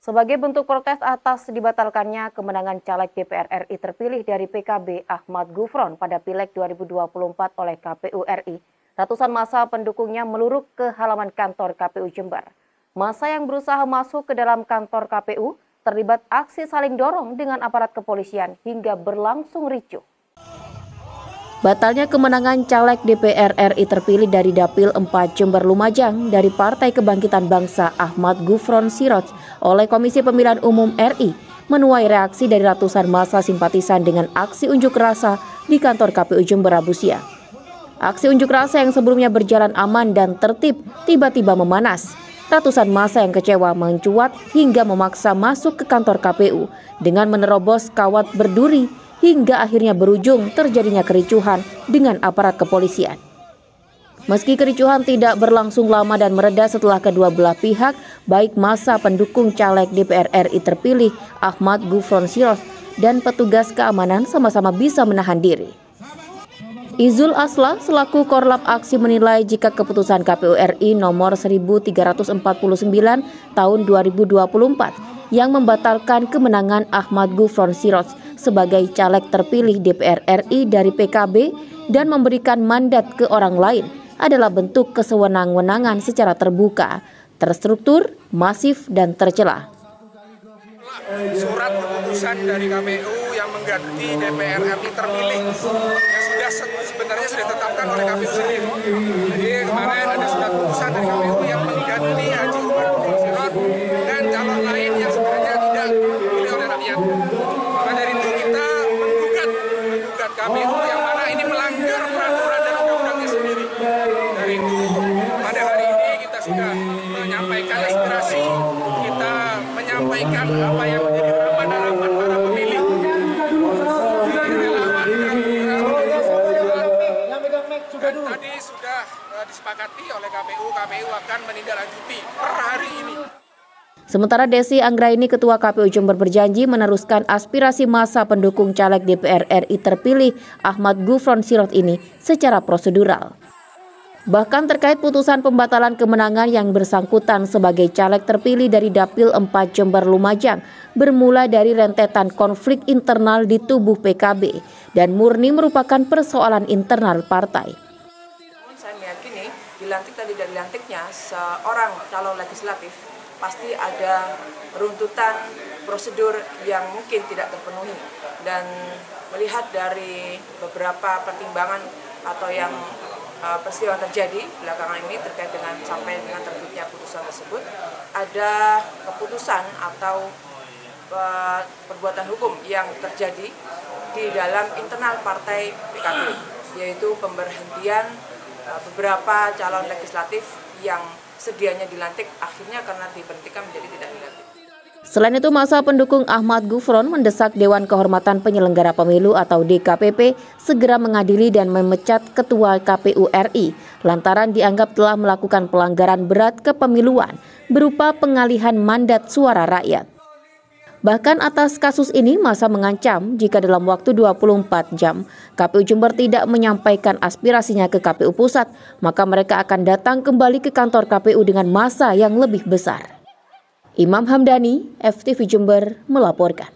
Sebagai bentuk protes atas dibatalkannya kemenangan caleg DPR RI terpilih dari PKB Ahmad Gufron pada Pileg 2024 oleh KPU RI, ratusan massa pendukungnya meluruk ke halaman kantor KPU Jember. Massa yang berusaha masuk ke dalam kantor KPU terlibat aksi saling dorong dengan aparat kepolisian hingga berlangsung ricuh. Batalnya kemenangan caleg DPR RI terpilih dari Dapil 4 Jember Lumajang dari Partai Kebangkitan Bangsa Ahmad Gufron Siroj oleh Komisi Pemilihan Umum RI menuai reaksi dari ratusan massa simpatisan dengan aksi unjuk rasa di kantor KPU Jember Rabu siang. Aksi unjuk rasa yang sebelumnya berjalan aman dan tertib tiba-tiba memanas. Ratusan massa yang kecewa mencuat hingga memaksa masuk ke kantor KPU dengan menerobos kawat berduri hingga akhirnya berujung terjadinya kericuhan dengan aparat kepolisian. Meski kericuhan tidak berlangsung lama dan mereda setelah kedua belah pihak, baik massa pendukung caleg DPR RI terpilih Ahmad Gufron Siroj dan petugas keamanan sama-sama bisa menahan diri. Izul Asla selaku Korlap Aksi menilai jika keputusan KPU RI nomor 1349 tahun 2024 yang membatalkan kemenangan Ahmad Gufron Siroj sebagai caleg terpilih DPR RI dari PKB dan memberikan mandat ke orang lain adalah bentuk kesewenang-wenangan secara terbuka, terstruktur, masif, dan tercela. Surat keputusan dari KPU yang mengganti DPR RI terpilih yang sebenarnya sudah ditetapkan oleh KPU sendiri. Jadi kemarin ada surat keputusan dari KPU yang mengganti Haji Ahmad Gufron Siroj dan calon lain yang sebenarnya tidak dipilih oleh rakyat. Maka dari itu kita menggugat KPU yang mana ini melanggar peraturan dan undang-undangnya sendiri. Dari itu pada hari ini kita sudah menyampaikan aspirasi, kita menyampaikan apa yang menjadi harapan para pemilih. Dan tadi sudah disepakati oleh KPU akan menindaklanjuti per hari ini. Sementara Desi Anggraini, Ketua KPU Jember berjanji meneruskan aspirasi massa pendukung caleg DPR RI terpilih Ahmad Gufron Siroj ini secara prosedural. Bahkan terkait putusan pembatalan kemenangan yang bersangkutan sebagai caleg terpilih dari Dapil 4 Jember Lumajang bermula dari rentetan konflik internal di tubuh PKB dan murni merupakan persoalan internal partai. Saya meyakini dilantiknya seorang calon legislatif pasti ada runtutan prosedur yang mungkin tidak terpenuhi, dan melihat dari beberapa pertimbangan atau yang peristiwa terjadi belakangan ini terkait dengan sampai dengan terbitnya putusan tersebut, ada keputusan atau perbuatan hukum yang terjadi di dalam internal partai PKB, yaitu pemberhentian beberapa calon legislatif yang sedianya dilantik akhirnya karena diberhentikan menjadi tidak dilantik. Selain itu, massa pendukung Ahmad Gufron mendesak Dewan Kehormatan Penyelenggara Pemilu atau DKPP segera mengadili dan memecat Ketua KPU RI lantaran dianggap telah melakukan pelanggaran berat kepemiluan berupa pengalihan mandat suara rakyat. Bahkan atas kasus ini, massa mengancam jika dalam waktu 24 jam KPU Jember tidak menyampaikan aspirasinya ke KPU Pusat, maka mereka akan datang kembali ke kantor KPU dengan massa yang lebih besar. Imam Hamdani, FTV Jember melaporkan.